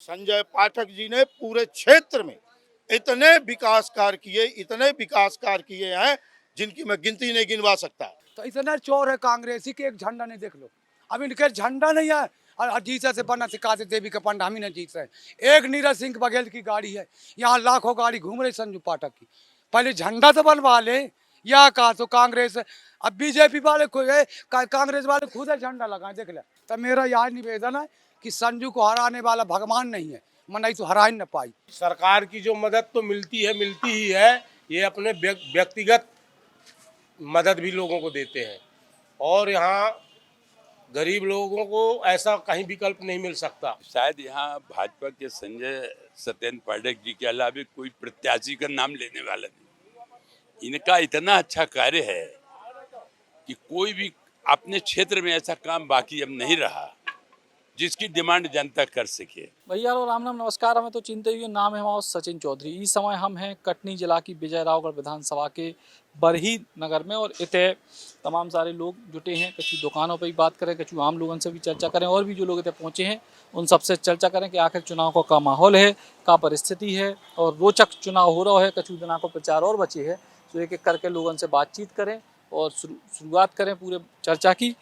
संजय पाठक जी ने पूरे क्षेत्र में इतने विकास कार्य किए हैं जिनकी मैं गिनती नहीं गिनवा सकता। तो इतना चोर है कांग्रेसी के, एक झंडा नहीं देख लो। अब इनके झंडा नहीं है और जीसा से बनना सिकाते देवी का पंडा हम ही नहीं जीत रहे। एक नीरज सिंह बघेल की गाड़ी है, यहाँ लाखों गाड़ी घूम रही संजू पाठक की। पहले झंडा तो बनवा ले। या कहा तो कांग्रेस, अब बीजेपी वाले कांग्रेस वाले खुद है झंडा लगाए देख ले। तो मेरा यह निवेदन है कि संजू को हराने वाला भगवान नहीं है, नहीं तो हरा ही न पाई। सरकार की जो मदद तो मिलती ही है। ये अपने व्यक्तिगत मदद भी लोगों को देते हैं और यहाँ गरीब लोगों को ऐसा कहीं विकल्प नहीं मिल सकता। शायद यहाँ भाजपा के संजय सत्येंद्र पाठक जी के अलावा कोई प्रत्याशी का नाम लेने वाला नहीं। इनका इतना अच्छा कार्य है कि कोई भी अपने क्षेत्र में ऐसा काम बाकी अब नहीं रहा जिसकी डिमांड जनता कर सके। भैया राम राम नमस्कार। हमें तो चिंते हुए नाम है हमारा सचिन चौधरी। इस समय हम हैं कटनी जिला की विजय रावगढ़ विधानसभा के बरही नगर में और इतने तमाम सारे लोग जुटे हैं। कछु दुकानों पर भी बात करें, कछु आम लोगों से भी चर्चा करें और भी जो लोग इतने पहुँचे हैं उन सबसे चर्चा करें कि आखिर चुनाव का क्या माहौल है, क्या परिस्थिति है और रोचक चुनाव हो रहा है। कछु दिनों को प्रचार और बचे है, तो एक एक करके लोगों से बातचीत करें और शुरुआत करें पूरे चर्चा की।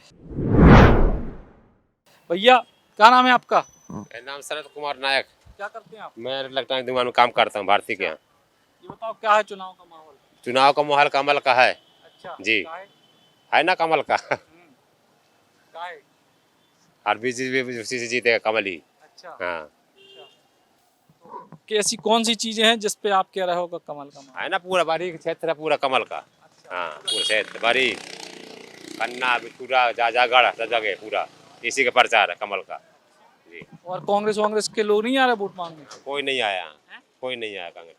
भैया क्या नाम है आपका? मेरा नाम शरद कुमार नायक। क्या करते हैं आप? मैं इलेक्ट्रॉनिक दुकान में काम करता हूँ भारती के यहाँ। ये बताओ क्या है चुनाव का माहौल? चुनाव का माहौल कमल का है। अच्छा जी है ना कमल का। और बीजेपी से जीतेगा कमल ही। अच्छा हाँ कि ऐसी कौन सी चीजें हैं जिस पे आप कह रहे हो कमल का माहौल है ना, पूरा बारी क्षेत्र है पूरा कमल का। अच्छा, हाँ पूरा क्षेत्र बारी कन्ना पूरा जाजागढ़ सब जगह पूरा इसी का प्रचार है कमल का। जी और कांग्रेस के लोग नहीं आ रहे वोट मांगने? कोई नहीं आया, कोई नहीं आया कांग्रेस।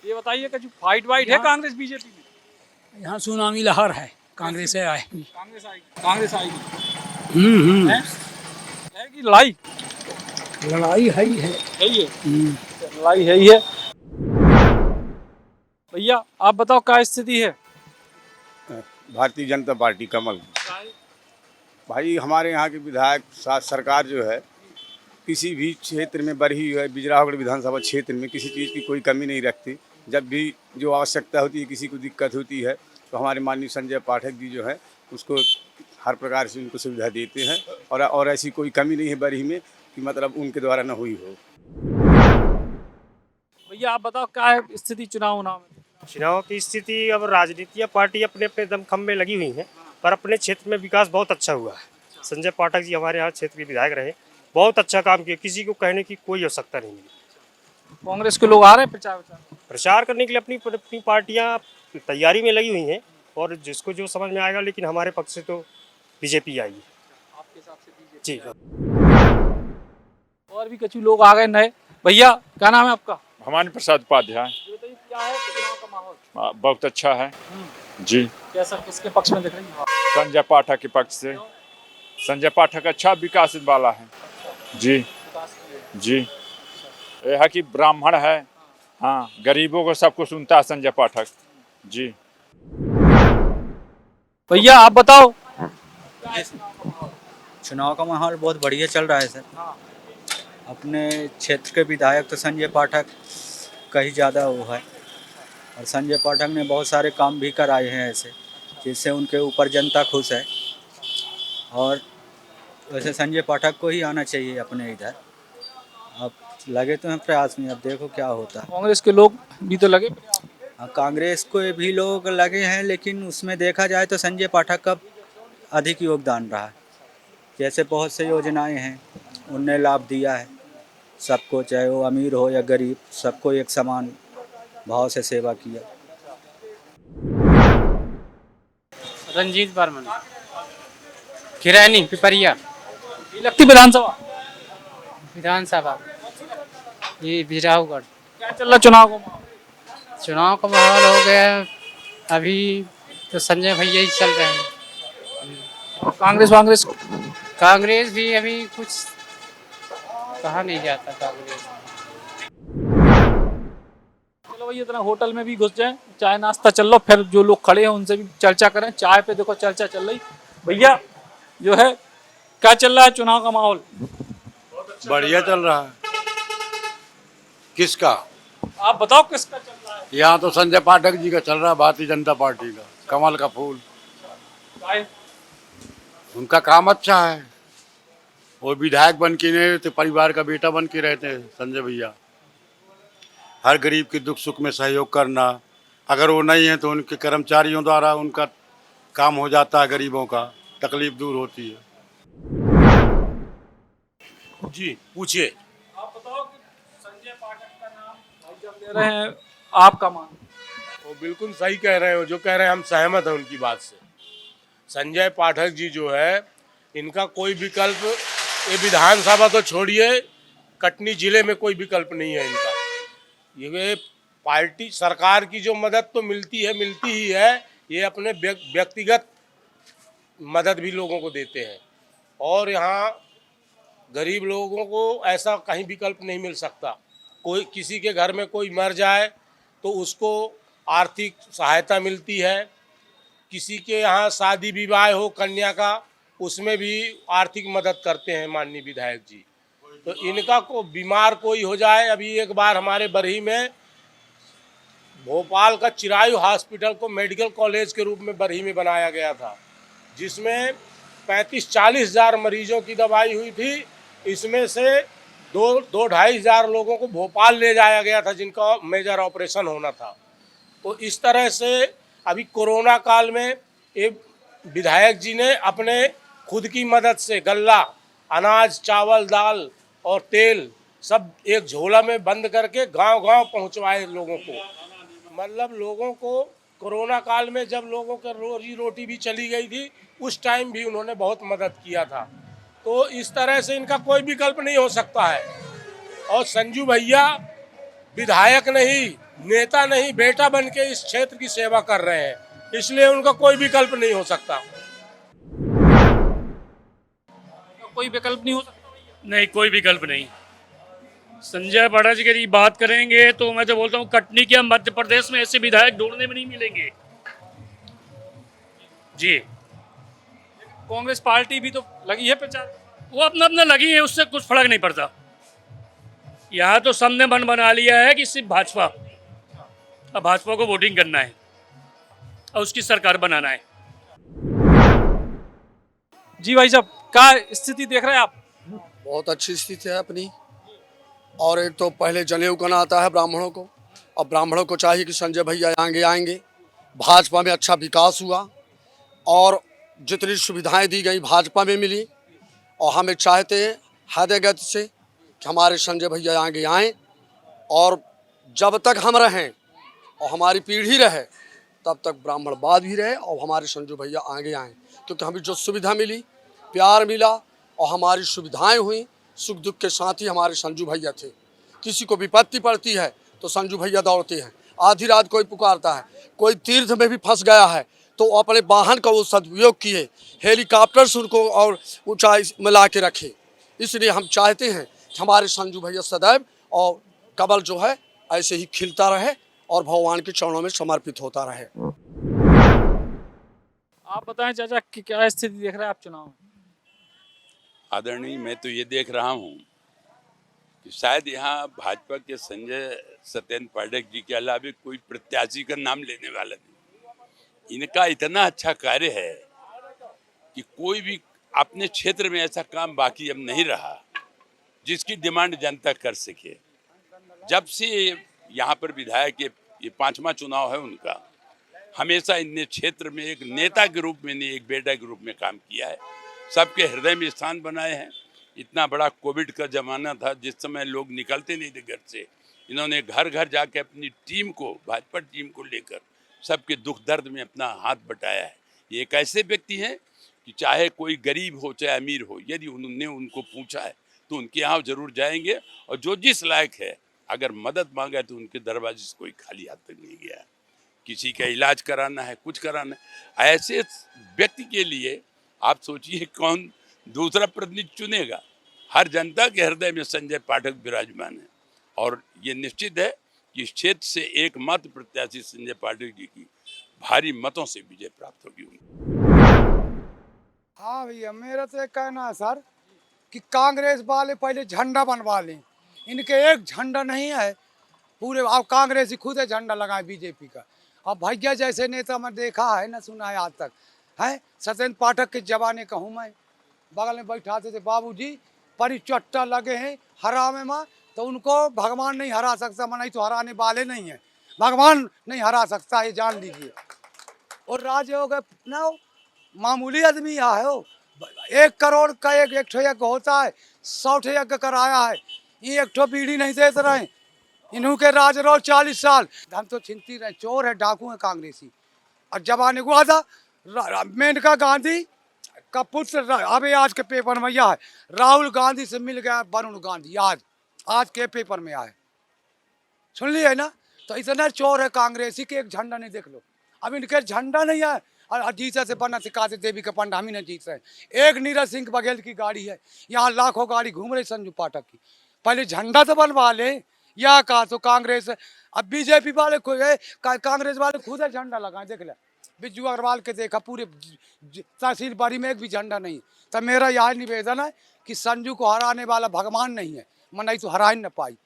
ये बताइए कि जो फाइट वाइट है कांग्रेस बीजेपी में? यहाँ सुनामी लहर है, कांग्रेस है आए। कांग्रेस आएगी। है कि लड़ाई लड़ाई है ही है। लड़ाई है ही है। भैया आप बताओ क्या स्थिति है? भारतीय जनता पार्टी कमल। भाई हमारे यहाँ के विधायक सरकार जो है किसी भी क्षेत्र में बरही है बिजरावगढ़ विधानसभा क्षेत्र में किसी चीज़ की कोई कमी नहीं रखती। जब भी जो आवश्यकता होती है, किसी को दिक्कत होती है तो हमारे माननीय संजय पाठक जी जो है उसको हर प्रकार से उनको सुविधा देते हैं और ऐसी कोई कमी नहीं है बरही में कि मतलब उनके द्वारा न हुई हो। भैया आप बताओ क्या है स्थिति चुनाव में? चुनाव की स्थिति, अब राजनीति या पार्टी अपने अपने दमखम में लगी हुई है, पर अपने क्षेत्र में विकास बहुत अच्छा हुआ है। संजय पाठक जी हमारे यहाँ क्षेत्र के विधायक रहे, बहुत अच्छा काम किया, किसी को कहने की कोई आवश्यकता नहीं मिली। कांग्रेस के लोग आ रहे हैं प्रचार करने के लिए अपनी पार्टियाँ तैयारी में लगी हुई हैं और जिसको जो समझ में आएगा, लेकिन हमारे पक्ष से तो बीजेपी आएगी। आपके हिसाब से बीजेपी? जी। और भी कुछ लोग आ गए नए। भैया क्या नाम है आपका? भवानी प्रसाद उपाध्याय। क्या है चुनाव का माहौल? बहुत अच्छा है जी। कैसा, किसके पक्ष में देख रही हैं? संजय पाठक के पक्ष से। संजय पाठक अच्छा विकास वाला है जी। जी यह है कि ब्राह्मण है, हाँ गरीबों को सबको सुनता है संजय पाठक जी। भैया आप बताओ। चुनाव का माहौल बहुत बढ़िया चल रहा है सर। अपने क्षेत्र के विधायक तो संजय पाठक का ही ज़्यादा वो है और संजय पाठक ने बहुत सारे काम भी कराए हैं ऐसे जिससे उनके ऊपर जनता खुश है और वैसे संजय पाठक को ही आना चाहिए अपने इधर। अब लगे तो हैं प्रयास में, अब देखो क्या होता है। कांग्रेस के लोग भी तो लगे? कांग्रेस को भी लोग लगे हैं, लेकिन उसमें देखा जाए तो संजय पाठक का अधिक योगदान रहा है। जैसे बहुत से योजनाएं हैं उनने लाभ दिया है सबको, चाहे वो अमीर हो या गरीब, सबको एक समान भाव से सेवा किया। रंजीत बर्मन, खिरैनी पिपरिया। लगती विधानसभा ये बिजरावगढ़। क्या चल रहा चुनाव का माहौल? चुनाव का माहौल हो गया अभी तो संजय भैया ही चल रहे हैं। कांग्रेस भी अभी कुछ कहा नहीं जाता। कांग्रेस चलो भैया इतना होटल में भी घुस जाए, चाय नाश्ता चल लो, फिर जो लोग खड़े हैं उनसे भी चर्चा करें। चाय पे देखो चर्चा चल रही। भैया जो है क्या चल रहा है चुनाव का माहौल? बढ़िया चल रहा है। किसका? आप बताओ किसका चल रहा है? यहाँ तो संजय पाठक जी का चल रहा है, भारतीय जनता पार्टी का, कमल का फूल। काहे? उनका काम अच्छा है। वो विधायक बन के नहीं तो परिवार का बेटा बन के रहते हैं संजय भैया। हर गरीब के दुख सुख में सहयोग करना, अगर वो नहीं है तो उनके कर्मचारियों द्वारा उनका काम हो जाता है, गरीबों का तकलीफ दूर होती है। जी पूछिए। आप बताओ कि संजय पाठक का नाम भाई जब ले रहे हैं, आपका मान? वो बिल्कुल सही कह रहे हो, जो कह रहे हैं हम सहमत हैं उनकी बात से। संजय पाठक जी जो है, इनका कोई विकल्प, ये विधानसभा तो छोड़िए, कटनी जिले में कोई विकल्प नहीं है इनका। ये पार्टी सरकार की जो मदद तो मिलती ही है, ये अपने व्यक्तिगत मदद भी लोगों को देते हैं। और यहाँ गरीब लोगों को ऐसा कहीं विकल्प नहीं मिल सकता। कोई किसी के घर में कोई मर जाए तो उसको आर्थिक सहायता मिलती है, किसी के यहाँ शादी विवाह हो कन्या का, उसमें भी आर्थिक मदद करते हैं माननीय विधायक जी। तो इनका को बीमार कोई हो जाए, अभी एक बार हमारे बरही में भोपाल का चिरायु हॉस्पिटल को मेडिकल कॉलेज के रूप में बरही में बनाया गया था, जिसमें 35-40 हज़ार मरीजों की दवाई हुई थी। इसमें से 2-2-2.5 हज़ार लोगों को भोपाल ले जाया गया था, जिनका मेजर ऑपरेशन होना था। तो इस तरह से अभी कोरोना काल में एक विधायक जी ने अपने खुद की मदद से गल्ला, अनाज, चावल, दाल और तेल सब एक झोला में बंद करके गांव-गांव पहुंचवाए लोगों को। मतलब लोगों को कोरोना काल में जब लोगों का रोजी रोटी भी चली गई थी, उस टाइम भी उन्होंने बहुत मदद किया था। तो इस तरह से इनका कोई विकल्प नहीं हो सकता है। और संजू भैया विधायक नहीं, नेता नहीं, बेटा बन के इस क्षेत्र की सेवा कर रहे हैं, इसलिए उनका कोई विकल्प नहीं हो सकता। कोई विकल्प नहीं हो सकता? नहीं, कोई विकल्प नहीं। संजय पाठक जी की बात करेंगे तो मैं तो बोलता हूँ कटनी के मध्य प्रदेश में ऐसे विधायक ढूंढने में नहीं मिलेंगे जी। कांग्रेस पार्टी भी तो लगी है प्रचार। वो अपना अपना लगी है, उससे कुछ फर्क नहीं पड़ता। यहाँ तो सबने मन बना लिया है कि सिर्फ भाजपा, अब भाजपा को वोटिंग करना है और उसकी सरकार बनाना है। जी भाई साहब, क्या स्थिति देख रहे हैं आप? बहुत अच्छी स्थिति है अपनी। और एक तो पहले जनेऊ करना आता है ब्राह्मणों को, अब ब्राह्मणों को चाहिए कि संजय भैया आएंगे। भाजपा में अच्छा विकास हुआ और जितनी सुविधाएं दी गई भाजपा में मिली, और हमें चाहते हैं हृदयगत से कि हमारे संजय भैया आगे आएँ, और जब तक हम रहें और हमारी पीढ़ी रहे तब तक ब्राह्मणवाद भी रहे और हमारे संजू भैया आगे आएँ। क्योंकि हमें जो सुविधा मिली, प्यार मिला और हमारी सुविधाएं हुई, सुख दुख के साथ ही हमारे संजू भैया थे। किसी को विपत्ति पड़ती है तो संजू भैया दौड़ते हैं। आधी रात कोई पुकारता है, कोई तीर्थ में भी फंस गया है तो अपने वाहन का वो सदुपयोग किए, हेलीकॉप्टर से उनको और ऊंचाई में ला के रखे। इसलिए हम चाहते हैं कि हमारे संजू भैया सदैव और कमल जो है ऐसे ही खिलता रहे और भगवान के चरणों में समर्पित होता रहे। आप बताएं चाचा कि क्या स्थिति देख रहे हैं आप चुनाव में? आदरणीय, मैं तो ये देख रहा हूँ कि शायद यहाँ भाजपा के संजय सत्येंद्र पाठक जी के अलावा कोई प्रत्याशी का नाम लेने वाला नहीं। इनका इतना अच्छा कार्य है कि कोई भी अपने क्षेत्र में ऐसा काम बाकी अब नहीं रहा जिसकी डिमांड जनता कर सके। जब से यहाँ पर विधायक ये 5वां चुनाव है उनका, हमेशा इनने क्षेत्र में एक नेता के रूप में नहीं, एक बेटा के रूप में काम किया है। सबके हृदय में स्थान बनाए हैं। इतना बड़ा कोविड का ज़माना था जिस समय लोग निकलते नहीं थे घर से, इन्होंने घर घर जाके अपनी टीम को, भाजपा टीम को लेकर सबके दुख दर्द में अपना हाथ बटाया है। ये एक ऐसे व्यक्ति हैं कि चाहे कोई गरीब हो चाहे अमीर हो, यदि उन्होंने उनको पूछा है तो उनके यहाँ जरूर जाएंगे, और जो जिस लायक है अगर मदद मांगा है तो उनके दरवाजे से कोई खाली हाथ तक नहीं गया है। किसी का इलाज कराना है, कुछ कराना है, ऐसे व्यक्ति के लिए आप सोचिए कौन दूसरा प्रतिनिधि चुनेगा। हर जनता के हृदय में संजय पाठक विराजमान है, और ये निश्चित है कि इस क्षेत्र से एकमात्र प्रत्याशी संजय पाठक जी की भारी मतों से विजय प्राप्त होगी। हाँ भैया, मेरा तो एक कहना है सर कि कांग्रेस वाले पहले झंडा बनवा लें, इनके एक झंडा नहीं है पूरे। अब कांग्रेस ही खुद है झंडा लगाए बीजेपी का। अब भैया जैसे नेता मैं देखा है ना सुना है आज तक है। सत्येंद्र पाठक के जमाने का हूँ मैं, बगल में बैठाते थे बाबूजी, परिचट्टा लगे हैं हरा में माँ, तो उनको भगवान नहीं हरा सकता, मैं नहीं तो हराने वाले नहीं है, भगवान नहीं हरा सकता, ये जान लीजिए। और राजयोग ना मामूली आदमी यहाँ है हो, 1 करोड़ का एक ठो यज्ञ होता है, 100 ठो यज्ञ कराया है, ये एक ठो बीड़ी नहीं देते रहे। इन्हों के राज रहो 40 साल, हम तो चिंतित रहे, चोर है, डाकू है कांग्रेसी। और जमाने को आता मेनका गांधी का पुत्र, अभी आज के पेपर में यह है, राहुल गांधी से मिल गया वरुण गांधी, आज के पेपर में आए, सुन लिए ना। तो इतना चोर है कांग्रेसी के एक झंडा नहीं देख लो। अब इनके झंडा नहीं है और जीसा से बनना सिखाते देवी का पंडा हम ही नहीं जीत रहे। एक नीरज सिंह बघेल की गाड़ी है, यहाँ लाखों गाड़ी घूम रही संजू पाठक की। पहले झंडा तो बनवा ले, या कहा तो कांग्रेस। अब बीजेपी वाले कांग्रेस वाले खुद है झंडा लगाए, देख ले बिज्जू अग्रवाल के देखा पूरे तहसील बाड़ी में एक भी झंडा नहीं। तो मेरा यह निवेदन है कि संजू को हराने वाला भगवान नहीं है, मैं नहीं तो हरा ही न पाई।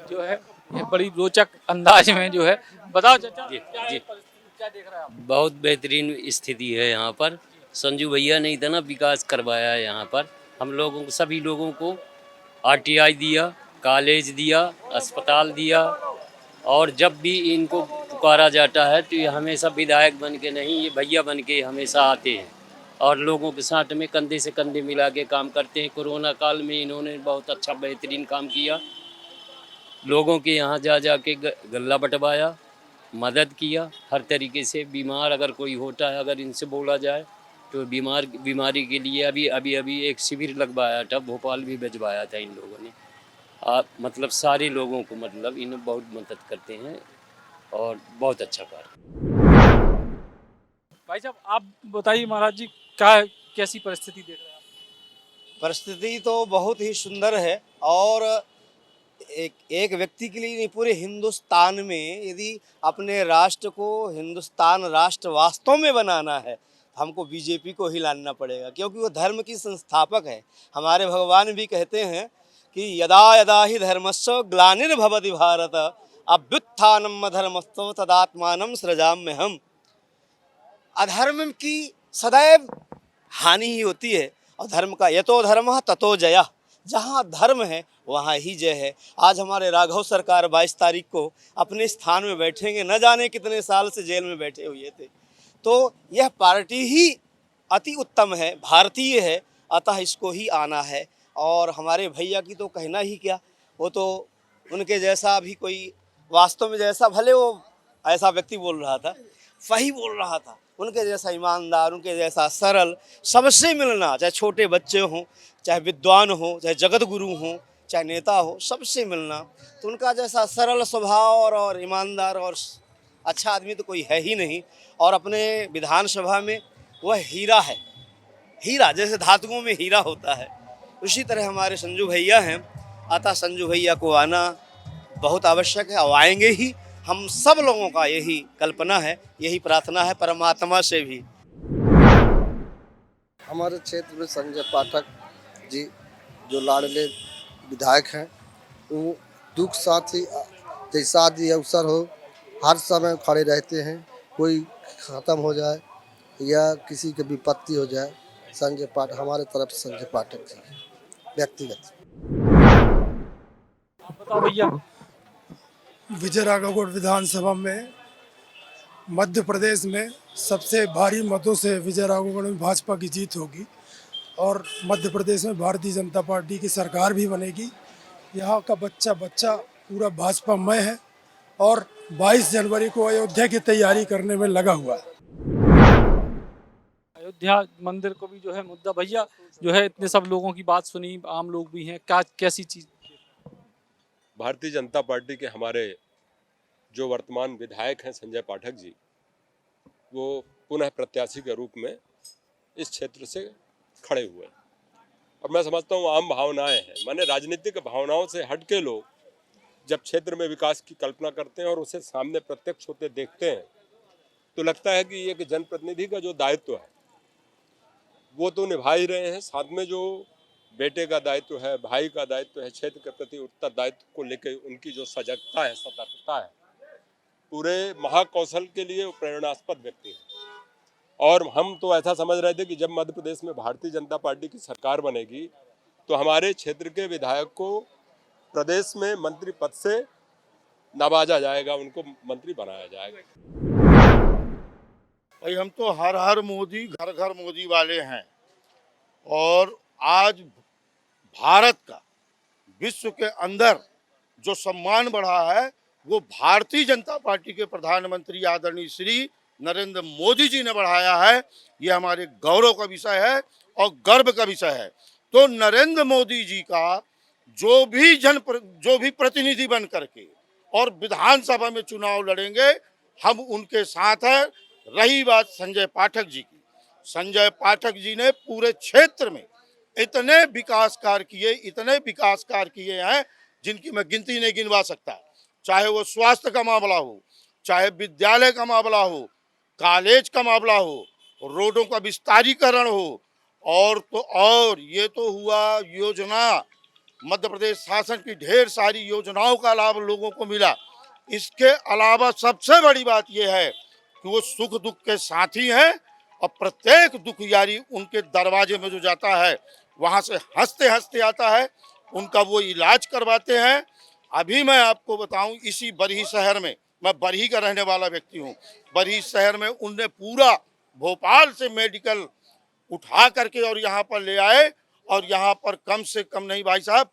जो है ये बड़ी रोचक अंदाज में जो है, बताओ चाचा जी, क्या जी। क्या देख रहे हैं आप? बहुत बेहतरीन स्थिति है यहाँ पर। संजू भैया ने इतना विकास करवाया है यहाँ पर, हम लोगों को, सभी लोगों को आरटीआई दिया, कॉलेज दिया, अस्पताल दिया, और जब भी इनको पुकारा जाता है तो ये हमेशा विधायक बन के नहीं, ये भैया बन के हमेशा आते हैं और लोगों के साथ में कंधे से कंधे मिला के काम करते हैं। कोरोना काल में इन्होंने बहुत अच्छा बेहतरीन काम किया, लोगों के यहाँ जा जा के गल्ला बंटवाया, मदद किया हर तरीके से। बीमार अगर कोई होता है, अगर इनसे बोला जाए तो बीमारी के लिए अभी एक शिविर लगवाया था, भोपाल भी भिजवाया था इन लोगों ने। मतलब सारे लोगों को, मतलब इन्हें बहुत मदद करते हैं और बहुत अच्छा कार्य। भाई साहब आप बताइए महाराज जी, क्या कैसी परिस्थिति देख रहे हैं आप? परिस्थिति तो बहुत ही सुंदर है, और एक व्यक्ति के लिए नहीं, पूरे हिंदुस्तान में यदि अपने राष्ट्र को हिंदुस्तान राष्ट्र वास्तव में बनाना है, हमको बीजेपी को ही लाना पड़ेगा, क्योंकि वो धर्म की संस्थापक है। हमारे भगवान भी कहते हैं कि यदा यदा ही धर्मस्य ग्लानिर्भवति भारत अभ्युत्थानम अधर्मस्तव तदात्मानं सृजाम्यहम्। अधर्म की सदैव हानि ही होती है, और धर्म का यतो धर्मः ततो जयः, जहाँ धर्म है वहाँ ही जय है। आज हमारे राघव सरकार 22 तारीख को अपने स्थान में बैठेंगे, न जाने कितने साल से जेल में बैठे हुए थे। तो यह पार्टी ही अति उत्तम है, भारतीय है, अतः इसको ही आना है। और हमारे भैया की तो कहना ही क्या, वो तो उनके जैसा भी कोई वास्तव में, जैसा भले वो ऐसा व्यक्ति बोल रहा था, सही बोल रहा था, उनके जैसा ईमानदार, उनके जैसा सरल, सबसे मिलना, चाहे छोटे बच्चे हों, चाहे विद्वान हो, चाहे जगत गुरु हों, चाहे नेता हो, सबसे मिलना। तो उनका जैसा सरल स्वभाव और ईमानदार और अच्छा आदमी तो कोई है ही नहीं। और अपने विधानसभा में वह हीरा है, हीरा जैसे धातुओं में हीरा होता है, उसी तरह हमारे संजू भैया हैं। अतः संजू भैया को आना बहुत आवश्यक है, और आएंगे ही। हम सब लोगों का यही कल्पना है, यही प्रार्थना है परमात्मा से भी। हमारे क्षेत्र में संजय पाठक जी जो लाडले विधायक हैं, वो दुख साथ ही जैसा भी अवसर हो हर समय खड़े रहते हैं। कोई ख़त्म हो जाए या किसी की विपत्ति हो जाए, संजय पाठक हमारे तरफ से संजय पाठक जी व्यक्तिगत। बताओ भैया। विजय राघवगढ़ विधानसभा में मध्य प्रदेश में सबसे भारी मतों से विजय राघवगढ़ में भाजपा की जीत होगी, और मध्य प्रदेश में भारतीय जनता पार्टी की सरकार भी बनेगी। यहाँ का बच्चा पूरा भाजपामय है, और 22 जनवरी को अयोध्या की तैयारी करने में लगा हुआ है। अयोध्या मंदिर को भी जो है मुद्दा, भैया जो है इतने सब लोगों की बात सुनी, आम लोग भी हैं, क्या कैसी चीज? भारतीय जनता पार्टी के हमारे जो वर्तमान विधायक हैं संजय पाठक जी, वो पुनः प्रत्याशी के रूप में इस क्षेत्र से खड़े हुए, और मैं समझता हूँ आम भावनाएं हैं। माने राजनीतिक भावनाओं से हट के लोग जब क्षेत्र में विकास की कल्पना करते हैं और उसे सामने प्रत्यक्ष होते देखते हैं, तो लगता है कि एक जनप्रतिनिधि का जो दायित्व है वो तो निभा ही रहे हैं, साथ में जो बेटे का दायित्व है, भाई का दायित्व है, क्षेत्र के प्रति उत्तरदायित्व को लेकर उनकी जो सजगता है, सतर्कता है, पूरे महाकौशल के लिए वो प्रेरणास्पद व्यक्ति है। और हम तो ऐसा समझ रहे थे कि जब मध्य प्रदेश में भारतीय जनता पार्टी की सरकार बनेगी तो हमारे क्षेत्र के विधायक को प्रदेश में मंत्री पद से नवाजा जाएगा, उनको मंत्री बनाया जाएगा। भाई हम तो हर हर मोदी घर घर मोदी वाले हैं, और आज भारत का विश्व के अंदर जो सम्मान बढ़ा है वो भारतीय जनता पार्टी के प्रधानमंत्री आदरणीय श्री नरेंद्र मोदी जी ने बढ़ाया है। ये हमारे गौरव का विषय है और गर्व का विषय है। तो नरेंद्र मोदी जी का जो भी प्रतिनिधि बन करके और विधानसभा में चुनाव लड़ेंगे, हम उनके साथ हैं। रही बात संजय पाठक जी की, संजय पाठक जी ने पूरे क्षेत्र में इतने विकास कार्य किए हैं जिनकी मैं गिनती नहीं गिनवा सकता। चाहे वो स्वास्थ्य का मामला हो, चाहे विद्यालय का मामला हो, कॉलेज का मामला हो, रोडों का विस्तारीकरण हो, और ये तो हुआ योजना, मध्य प्रदेश शासन की ढेर सारी योजनाओं का लाभ लोगों को मिला। इसके अलावा सबसे बड़ी बात यह है कि वो सुख दुख के साथी हैं और प्रत्येक दुखियारी उनके दरवाजे में जो जाता है वहां से हंसते हंसते आता है, उनका वो इलाज करवाते हैं। अभी मैं आपको बताऊं, इसी बरही शहर में, मैं बरही का रहने वाला व्यक्ति हूं, बरही शहर में उनने पूरा भोपाल से मेडिकल उठा करके और यहाँ पर ले आए, और यहाँ पर कम से कम नहीं भाई साहब,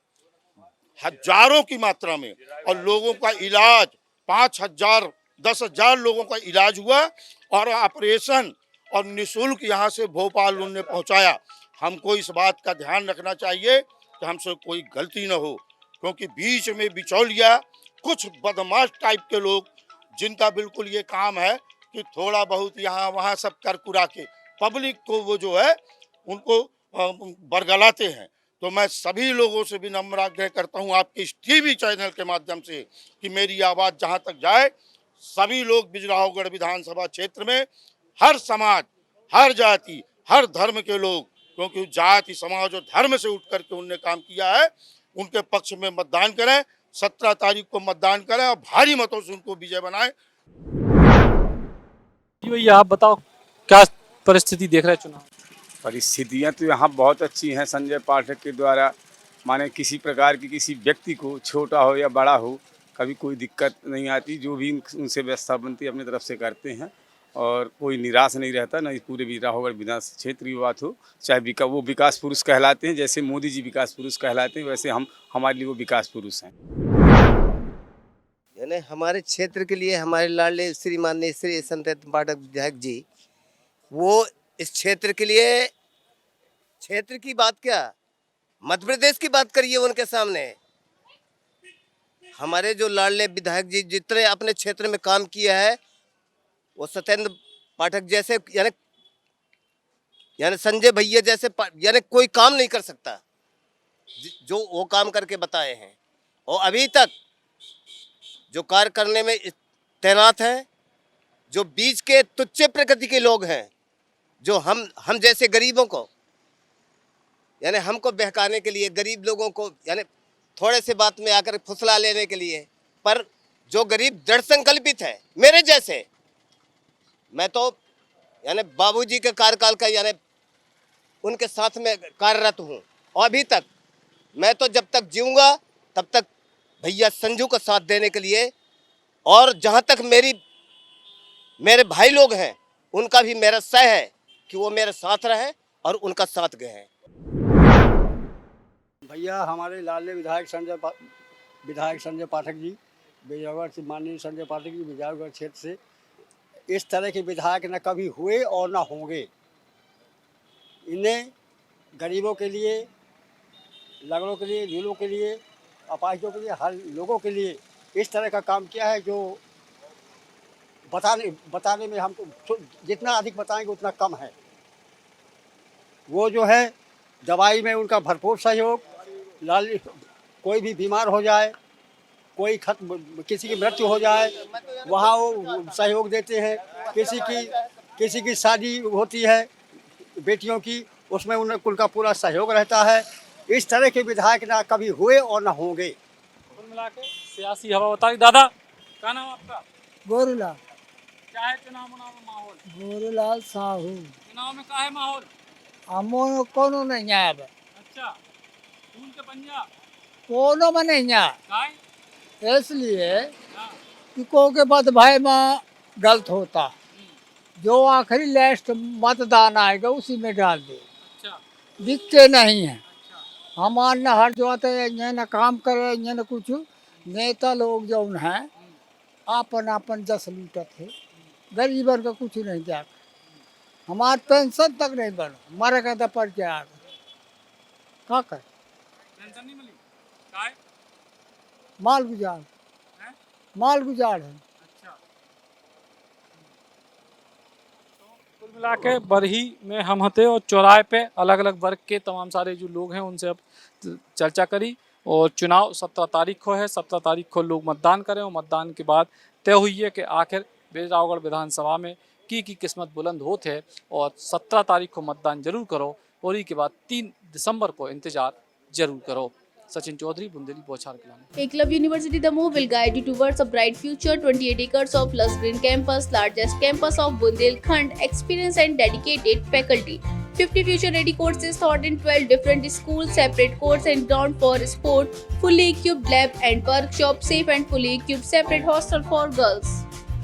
हजारों की मात्रा में, और लोगों का इलाज 5,000 10,000 लोगों का इलाज हुआ, और ऑपरेशन और निःशुल्क यहाँ से भोपाल उन्होंने पहुँचाया। हमको इस बात का ध्यान रखना चाहिए कि हमसे कोई गलती न हो, क्योंकि बीच में बिचौलिया कुछ बदमाश टाइप के लोग, जिनका बिल्कुल ये काम है कि थोड़ा बहुत यहाँ वहाँ सब कर कुरा के पब्लिक को वो जो है उनको बरगलाते हैं। तो मैं सभी लोगों से भी नम्र आग्रह करता हूँ आपके इस टीवी चैनल के माध्यम से कि मेरी आवाज़ जहाँ तक जाए, सभी लोग बिजराहोगढ़ विधानसभा क्षेत्र में, हर समाज, हर जाति, हर धर्म के लोग, क्योंकि जाति समाज और धर्म से उठ करके उनने काम किया है, उनके पक्ष में मतदान करें। 17 तारीख को मतदान करें और भारी मतों से उनको विजय बनाएं। जी भैया, आप बताओ क्या परिस्थिति देख रहे हैं चुनाव? परिस्थितियाँ तो यहाँ बहुत अच्छी हैं। संजय पाठक के द्वारा माने किसी प्रकार की किसी व्यक्ति को, छोटा हो या बड़ा हो, कभी कोई दिक्कत नहीं आती। जो भी उनसे व्यवस्था बनती है अपनी तरफ से करते हैं, और कोई निराश नहीं रहता। न पूरे बिजराहोगढ़ विधानसभा क्षेत्र की बात हो, चाहे वो विकास पुरुष कहलाते हैं, जैसे मोदी जी विकास पुरुष कहलाते हैं, वैसे हमारे लिए वो विकास पुरुष हैं। यानी हमारे क्षेत्र के लिए हमारे लाडले श्री माननीय श्री संजय पाठक विधायक जी, वो इस क्षेत्र के लिए, क्षेत्र की बात क्या, मध्य प्रदेश की बात करिए उनके सामने। हमारे जो लाडले विधायक जी जितने अपने क्षेत्र में काम किया है, वो सत्येंद्र पाठक जैसे यानी संजय भैया जैसे यानी कोई काम नहीं कर सकता जो वो काम करके बताए हैं। और अभी तक जो कार्य करने में तैनात हैं, जो बीच के तुच्छ प्रकृति के लोग हैं, जो हम जैसे गरीबों को यानी हमको बहकाने के लिए, गरीब लोगों को यानी थोड़े से बात में आकर फुसला लेने के लिए, पर जो गरीब दृढ़ संकल्पित है मेरे जैसे, मैं तो यानी बाबूजी के कार्यकाल का यानी उनके साथ में कार्यरत हूँ, और अभी तक मैं तो जब तक जीऊँगा तब तक भैया संजू का साथ देने के लिए, और जहाँ तक मेरे भाई लोग हैं उनका भी मेरा सह है कि वो मेरे साथ रहे और उनका साथ गए हैं। भैया हमारे लाडले विधायक संजय पाठक जी, बिजराहोगढ़ से, माननीय संजय पाठक जी बिजराहोगढ़ क्षेत्र से, इस तरह के विधायक न कभी हुए और न होंगे। इन्हें गरीबों के लिए, लगड़ों के लिए, झूलों के लिए, अपाहिजों के लिए, हर लोगों के लिए इस तरह का काम किया है जो बताने में हमको जितना अधिक बताएंगे उतना कम है। वो जो है दवाई में उनका भरपूर सहयोग, कोई भी बीमार हो जाए, किसी की मृत्यु हो जाए, वहाँ वो सहयोग देते हैं। किसी की शादी होती है बेटियों की, उसमें उन कुल का पूरा सहयोग रहता है। इस तरह के विधायक ना कभी हुए और ना होंगे। कुल मिला के सियासी हवा बताइए। दादा क्या नाम आपका? गोरूलाल। क्या है चुनाव में माहौल? गोरूलाल साहू। चुनाव में क्या है माहौल? हमो कोनो नहीं है अब। अच्छा, फूल के पंजा कोनो में नहीं है, काय? इसलिए कि को के बाद भाई में गलत होता, जो आखिरी लास्ट मतदान आएगा उसी में डाल दे। अच्छा, दिखते नहीं है। हमारे न हर जो आते हैं न काम करे न कुछ। नेता लोग जो हैं आपन आपन जस लूटत है, गरीबन का कुछ नहीं दिया। हमार पेंशन तक नहीं बना, मरे का तो पर क्या का कर पेंशन नहीं मिली काय? माल गुजार हैं? माल गुजार है। अच्छा, कुल मिला के बरही में हम हते और चौराहे पे अलग अलग वर्ग के तमाम सारे जो लोग हैं उनसे अब चर्चा करी। और चुनाव 17 तारीख को है। 17 तारीख को लोग मतदान करें और मतदान के बाद तय हुई है कि आखिर बेजरावगढ़ विधानसभा में की किस्मत बुलंद होते है। और 17 तारीख को मतदान जरूर करो और इसके बाद 3 दिसंबर को इंतजार जरूर करो। सचिन चौधरी, बुंदेली, बौछार किला। Club University Damoh will guide you towards a bright future. 28 acres of lush green campus, largest campus of Bundelkhand, experienced and dedicated faculty. 50 future-ready courses taught in 12 different schools, separate courts and ground for sport, fully equipped lab and workshop, safe and fully equipped separate hostel for girls.